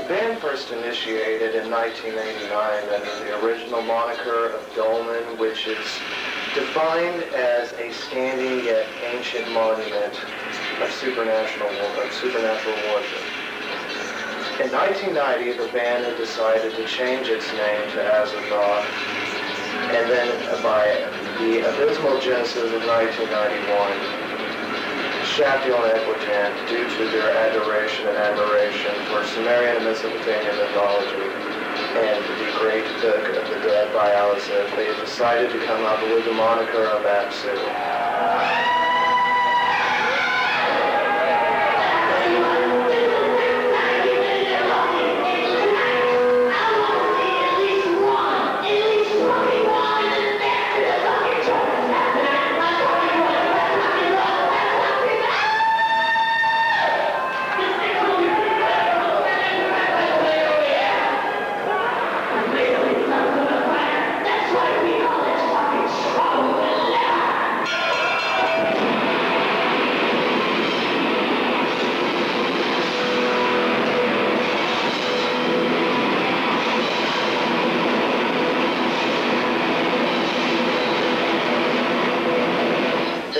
band first initiated in 1989 under the original moniker of Dolmen, which is defined as a standing yet ancient monument of supernatural worship. In 1990, the band had decided to change its name to Azathoth, and then by the abysmal genesis of 1991, Shakti and Equitan, due to their adoration and admiration for Sumerian and Mesopotamian mythology and the great book of the dead by Alice, they decided to come up with the moniker of Absu.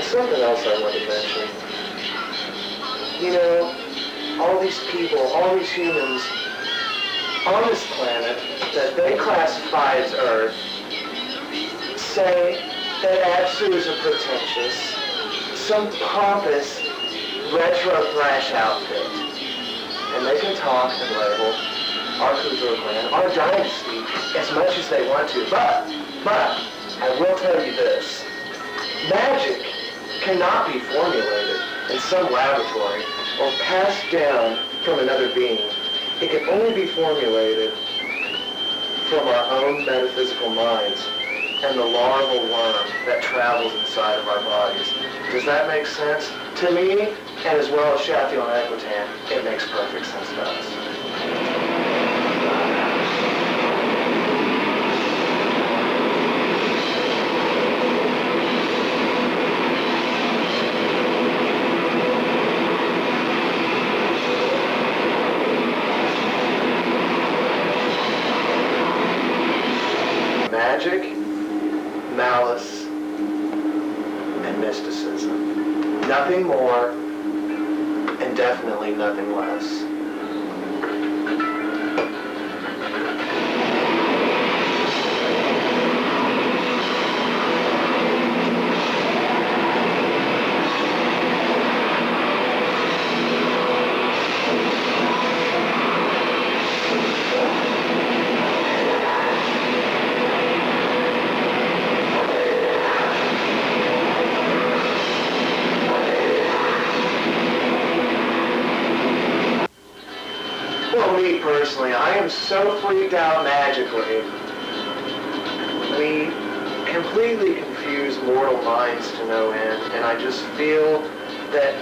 Something else I want to mention. You know, all these people, all these humans on this planet that they classify as Earth say that Absu is a pretentious, some pompous, retro thrash outfit. And they can talk and label our Kuzur clan, our dynasty, as much as they want to. But, I will tell you this. Magic cannot be formulated in some laboratory or passed down from another being. It can only be formulated from our own metaphysical minds and the larval worm that travels inside of our bodies. Does that make sense? To me, and as well as Shakti and Equitan, it makes perfect sense to us. Magic, malice, and mysticism. Nothing more, and definitely nothing less. Me personally, I am so freaked out magically. We completely confuse mortal minds to no end, and I just feel that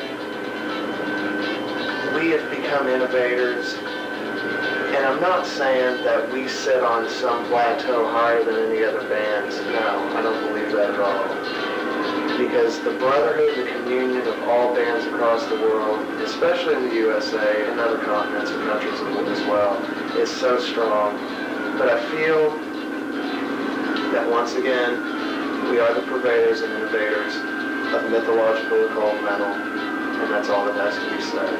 we have become innovators. And I'm not saying that we sit on some plateau higher than any other bands. No, I don't believe that at all. Because the brotherhood, the communion of all bands across the world, especially in the USA and other continents and countries as well, is so strong. But I feel that once again, we are the purveyors and innovators of mythological occult metal, and that's all that has to be said.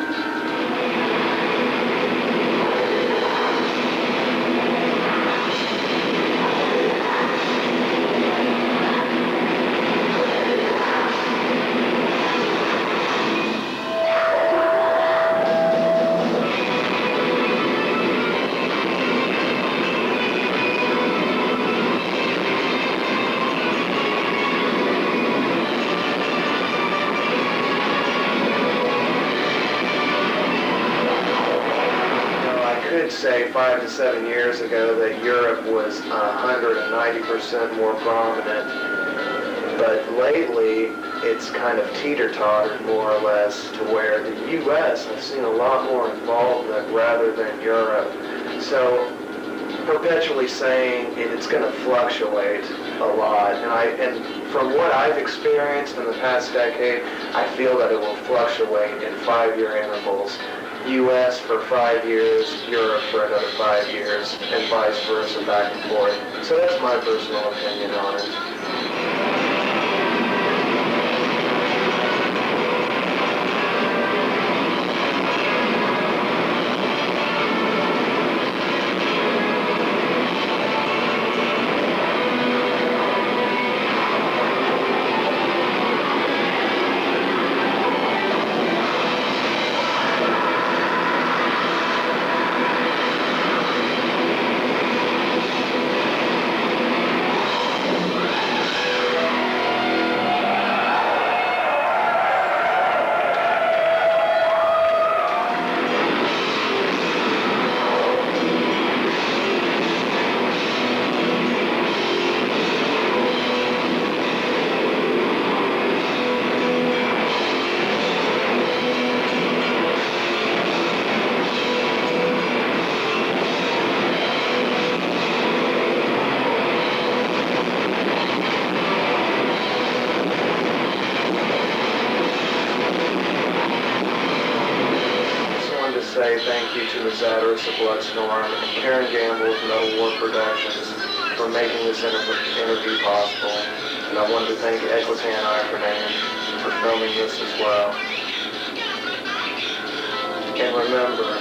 Say 5 to 7 years ago that Europe was 190% more prominent, but lately it's kind of teeter-tottered more or less to where the U.S. has seen a lot more involvement rather than Europe. So perpetually saying it's going to fluctuate a lot, and from what I've experienced in the past decade, I feel that it will fluctuate in 5-year intervals. U.S. for 5 years, Europe for another 5 years, and vice versa, back and forth. So that's my personal opinion on it. Say thank you to Ms. Adderus of Bloodstorm and Karen Gamble of Metal War Productions for making this interview possible. And I wanted to thank Equitan Ifernan for filming this as well. And remember,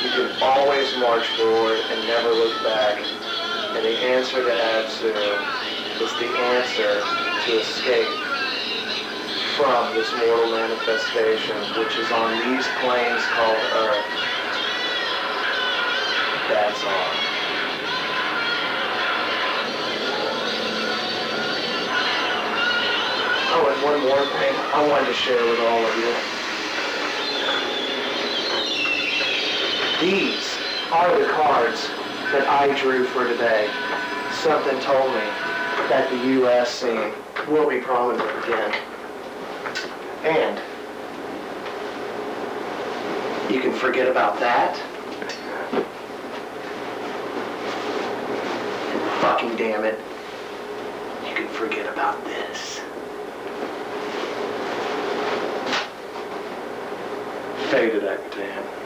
you can always march forward and never look back. And the answer to Absu is the answer to escape from this mortal manifestation, which is on these planes called Earth. That's all. Oh, and one more thing I wanted to share with all of you. These are the cards that I drew for today. Something told me that the U.S. scene will be prominent again. And you can forget about that. And fucking damn it, you can forget about this. Faded Equitan.